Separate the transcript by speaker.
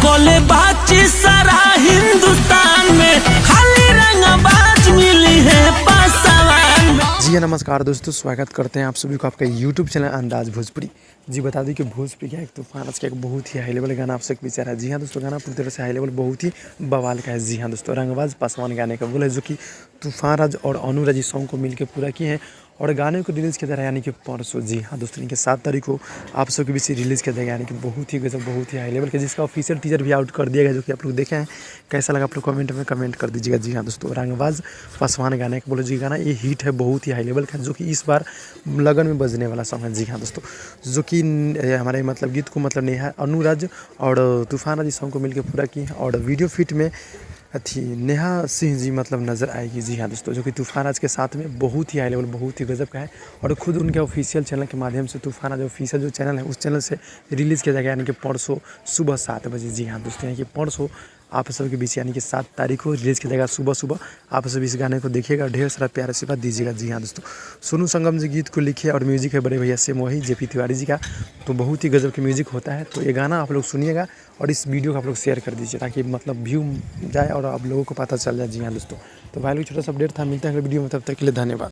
Speaker 1: कोले बाची सारा हिंदुस्तान में खाली रंगबाज मिली है पासवान में।
Speaker 2: जी नमस्कार दोस्तों, स्वागत करते हैं आप सभी को आपका यूट्यूब चैनल अंदाज भोजपुरी। जी बता दें कि भोजपुरी का एक तूफान आज का एक बहुत ही हाई लेवल गाना आप सबके बीच आ रहा है। जी हाँ दोस्तों, गाना पूरी तरह से हाई लेवल बहुत ही बवाल का है। जी हाँ दोस्तों, रंगबाज पासवान गाने का बोला है, जो कि तूफान राज और अनु राजी सॉन्ग को मिलकर पूरा किए हैं और गाने को रिलीज़ किया जा रहा है, यानी कि परसों। जी हाँ दोस्तों, इनके 7 तारीख को आप सबके बीच रिलीज़ किया जाएगा, यानी कि बहुत ही गजब बहुत ही हाई लेवल का, जिसका ऑफिशियल टीजर भी आउट कर दिया गया, जो कि आप लोग देखे हैं। कैसा लगा आप लोग कमेंट में कमेंट कर दीजिएगा। जी हाँ दोस्तों, रंगबाज पासवान गाने का बोलो जी, गाना ये हिट है, बहुत ही हाई लेवल का, जो कि इस बार लगन में बजने वाला सॉन्ग है। जी हाँ दोस्तों, जो कि हमारे मतलब गीत को मतलब नेहा अनुराज और तूफान राज सॉन्ग को मिलकर पूरा किए हैं और वीडियो फिट में थी नेहा सिंह जी मतलब नज़र आएगी। जी हाँ दोस्तों, जो कि तूफान राज के साथ में बहुत ही हाई लेवल बहुत ही गजब का है और खुद उनके ऑफिशियल चैनल के माध्यम से तूफान राज ऑफिशियल जो चैनल है उस चैनल से रिलीज़ किया जाएगा, यानी कि परसों सुबह 7 बजे। जी हाँ दोस्तों, यानी कि परसों आप सबके बीच यानी कि 7 तारीख को रिलीज़ किया जाएगा सुबह। आप सभी इस गाने को देखिएगा, ढेर सारा प्यार आशीर्वाद दीजिएगा। जी हाँ दोस्तों, सोनू संगम जी गीत को लिखे और म्यूजिक है बड़े भैया से वही जेपी तिवारी जी का, तो बहुत ही गजब की म्यूजिक होता है। तो ये गाना आप लोग सुनिएगा और इस वीडियो को आप लोग शेयर कर दीजिए, ताकि मतलब व्यू जाए और आप लोगों को पता चल जाए। जी हाँ दोस्तों, तो भाई लोग छोटा सा अपडेट था, मिलता है अगले वीडियो में, तब तक के लिए धन्यवाद।